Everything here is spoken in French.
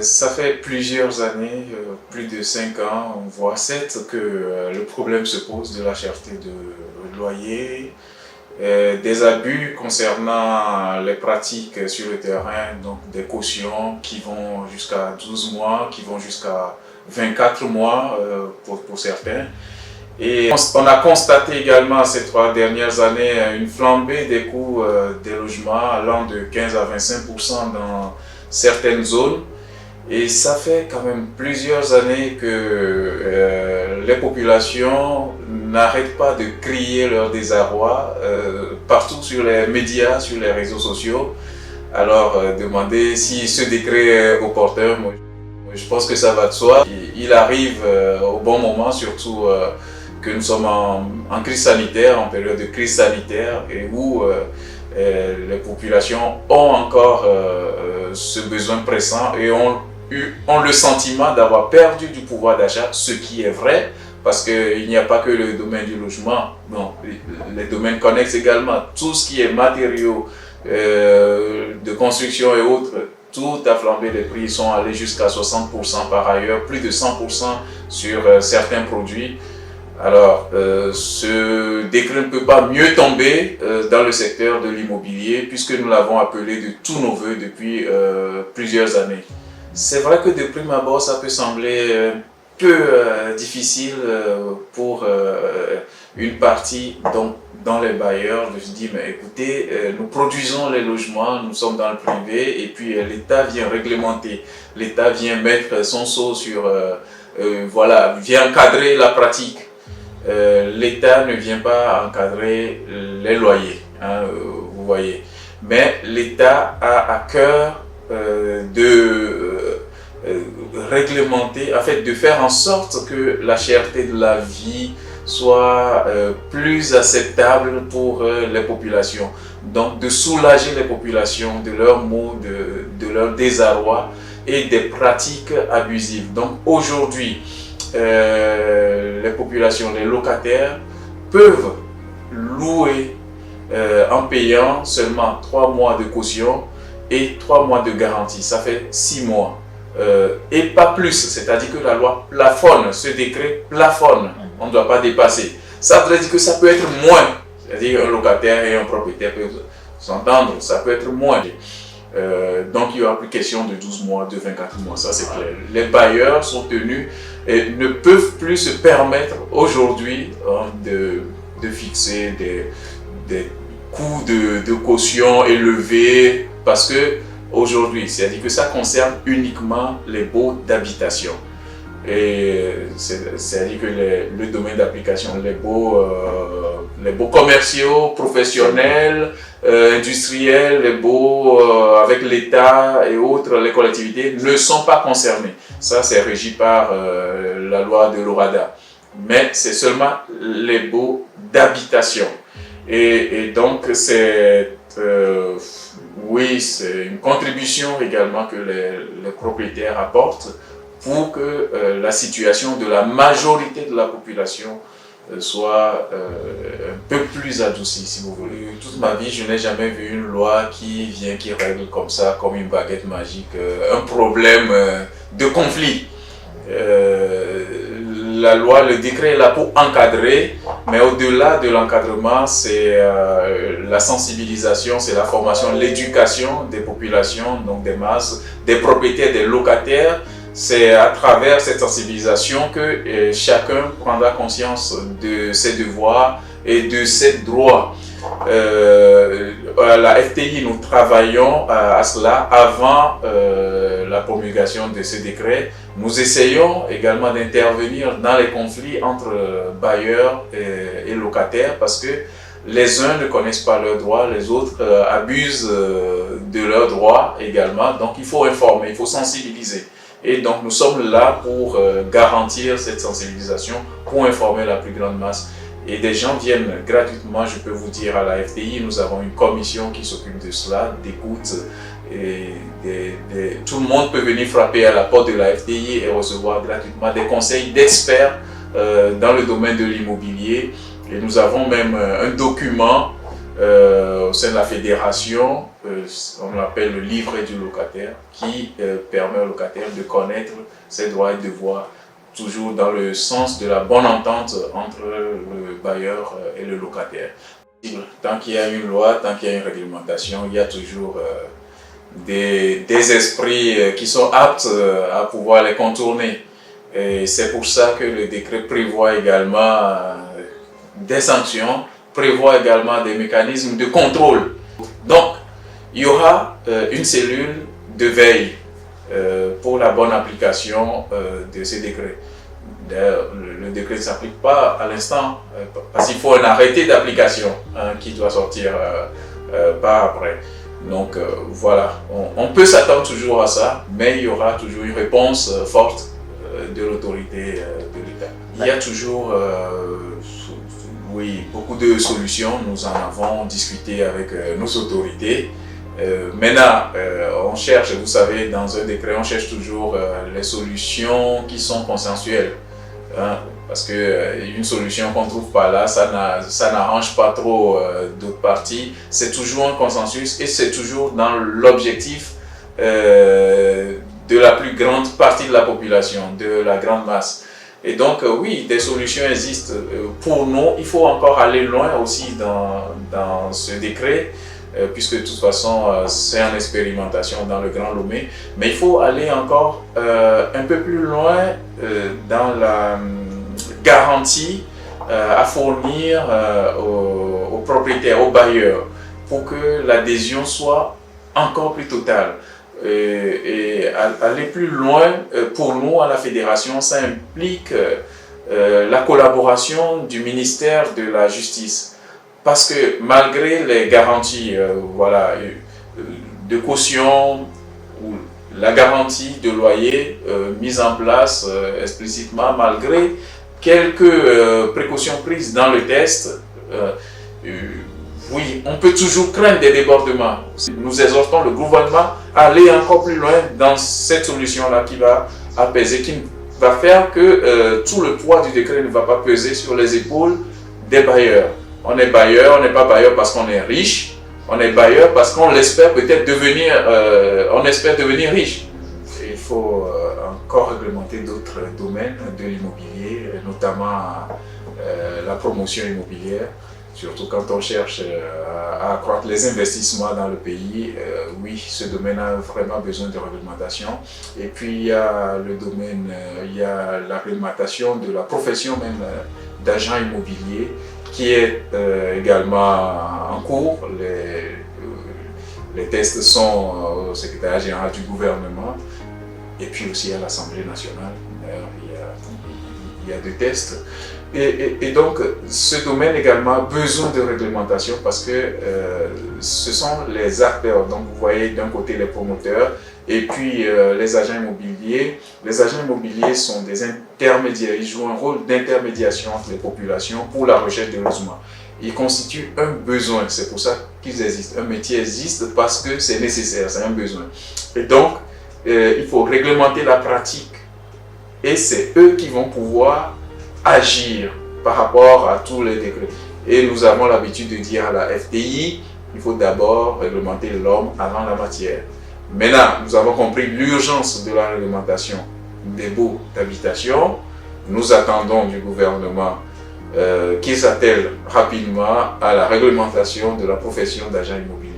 Ça fait plusieurs années, plus de 5 ans, on voit certes que le problème se pose de la cherté de loyer, des abus concernant les pratiques sur le terrain, donc des cautions qui vont jusqu'à 12 mois, qui vont jusqu'à 24 mois pour certains. Et on a constaté également ces 3 dernières années une flambée des coûts des logements allant de 15 à 25% dans certaines zones. Et ça fait quand même plusieurs années que les populations n'arrêtent pas de crier leur désarroi partout sur les médias, sur les réseaux sociaux. Alors demander si ce décret est opportun, moi, je pense que ça va de soi. Il arrive au bon moment, surtout que nous sommes en crise sanitaire, en période de crise sanitaire, et où les populations ont encore ce besoin pressant et ont le sentiment d'avoir perdu du pouvoir d'achat, ce qui est vrai, parce qu'il n'y a pas que le domaine du logement, non, les domaines connexes également, tout ce qui est matériaux de construction et autres, tout a flambé, les prix sont allés jusqu'à 60% par ailleurs, plus de 100% sur certains produits. Alors, ce décret ne peut pas mieux tomber dans le secteur de l'immobilier puisque nous l'avons appelé de tous nos voeux depuis plusieurs années. C'est vrai que de prime abord, ça peut sembler un peu difficile pour une partie dans les bailleurs de se dire, mais écoutez, nous produisons les logements, nous sommes dans le privé et puis l'État vient réglementer, l'État vient mettre son sceau sur, voilà, vient encadrer la pratique. L'État ne vient pas encadrer les loyers, hein, vous voyez. Mais l'État a à cœur de réglementer, en fait, de faire en sorte que la cherté de la vie soit plus acceptable pour les populations. Donc, de soulager les populations de leurs maux, de leur désarroi et des pratiques abusives. Donc, aujourd'hui, les populations, les locataires peuvent louer en payant seulement 3 mois de caution et 3 mois de garantie. Ça fait 6 mois. Et pas plus, c'est-à-dire que la loi plafonne, ce décret plafonne, on ne doit pas dépasser. Ça veut dire que ça peut être moins, c'est-à-dire un locataire et un propriétaire peuvent s'entendre, ça peut être moins. Donc il n'y aura plus question de 12 mois, de 24 mois, ça c'est clair. Les bailleurs sont tenus et ne peuvent plus se permettre aujourd'hui de fixer des coûts de caution élevés parce que aujourd'hui, c'est-à-dire que ça concerne uniquement les baux d'habitation. Et c'est-à-dire que le domaine d'application, les baux commerciaux, professionnels, industriels, les baux avec l'État et autres, les collectivités, ne sont pas concernés. Ça, c'est régi par la loi de l'ORADA. Mais c'est seulement les baux d'habitation. Et donc, oui, c'est une contribution également que les propriétaires apportent pour que la situation de la majorité de la population soit un peu plus adoucie, si vous voulez. Toute ma vie, je n'ai jamais vu une loi qui règle comme ça, comme une baguette magique, un problème de conflit. La loi, le décret est là pour encadrer, mais au-delà de l'encadrement, c'est la sensibilisation, c'est la formation, l'éducation des populations, donc des masses, des propriétaires, des locataires. C'est à travers cette sensibilisation que chacun prendra conscience de ses devoirs et de ses droits. À la FTI, nous travaillons à cela avant la promulgation de ce décret. Nous essayons également d'intervenir dans les conflits entre bailleurs et locataires parce que les uns ne connaissent pas leurs droits, les autres abusent de leurs droits également. Donc il faut informer, il faut sensibiliser. Et donc nous sommes là pour garantir cette sensibilisation, pour informer la plus grande masse. Et des gens viennent gratuitement, je peux vous dire, à la FTI, nous avons une commission qui s'occupe de cela, d'écoute. Et tout le monde peut venir frapper à la porte de la FTI et recevoir gratuitement des conseils d'experts dans le domaine de l'immobilier. Et nous avons même un document au sein de la fédération, on l'appelle le livret du locataire, qui permet au locataire de connaître ses droits et devoirs, toujours dans le sens de la bonne entente entre le bailleur et le locataire. Tant qu'il y a une loi, tant qu'il y a une réglementation, il y a toujours des esprits qui sont aptes à pouvoir les contourner. Et c'est pour ça que le décret prévoit également des sanctions, prévoit également des mécanismes de contrôle. Donc, il y aura une cellule de veille pour la bonne application de ces décrets. D'ailleurs, le décret ne s'applique pas à l'instant, parce qu'il faut un arrêté d'application qui doit sortir par après. Donc voilà, on peut s'attendre toujours à ça, mais il y aura toujours une réponse forte de l'autorité de l'État. Il y a toujours oui, beaucoup de solutions, nous en avons discuté avec nos autorités. Maintenant, on cherche, vous savez, dans un décret, on cherche toujours les solutions qui sont consensuelles. Parce qu'une solution qu'on ne trouve pas là, ça n'arrange pas trop d'autres parties. C'est toujours un consensus et c'est toujours dans l'objectif de la plus grande partie de la population, de la grande masse. Et donc, oui, des solutions existent. Pour nous, il faut encore aller loin aussi dans ce décret, puisque de toute façon, c'est en expérimentation dans le Grand Lomé. Mais il faut aller encore un peu plus loin dans la garantie à fournir aux propriétaires, aux bailleurs, pour que l'adhésion soit encore plus totale. Et aller plus loin, pour nous, à la Fédération, ça implique la collaboration du ministère de la Justice. Parce que malgré les garanties voilà, de caution ou la garantie de loyer mise en place explicitement, malgré quelques précautions prises dans le test, oui, on peut toujours craindre des débordements. Nous exhortons le gouvernement à aller encore plus loin dans cette solution-là qui va apaiser, qui va faire que tout le poids du décret ne va pas peser sur les épaules des bailleurs. On est bailleur, on n'est pas bailleur parce qu'on est riche, on est bailleur parce qu'on l'espère peut-être devenir, on espère devenir riche. Il faut encore réglementer d'autres domaines de l'immobilier, notamment la promotion immobilière. Surtout quand on cherche à accroître les investissements dans le pays, oui, ce domaine a vraiment besoin de réglementation. Et puis il y a le domaine, il y a la réglementation de la profession même d'agent immobilier qui est également en cours. Les tests sont au secrétariat général du gouvernement et puis aussi à l'Assemblée nationale. Il y a des tests. Et donc, ce domaine également a besoin de réglementation parce que ce sont les acteurs. Donc, vous voyez d'un côté les promoteurs et puis les agents immobiliers. Les agents immobiliers sont des intermédiaires. Ils jouent un rôle d'intermédiation entre les populations pour la recherche de logement. Ils constituent un besoin. C'est pour ça qu'ils existent. Un métier existe parce que c'est nécessaire, c'est un besoin. Et donc, il faut réglementer la pratique. Et c'est eux qui vont pouvoir agir par rapport à tous les décrets. Et nous avons l'habitude de dire à la FTI, il faut d'abord réglementer l'homme avant la matière. Maintenant, nous avons compris l'urgence de la réglementation des baux d'habitation. Nous attendons du gouvernement qu'il s'attelle rapidement à la réglementation de la profession d'agent immobilier.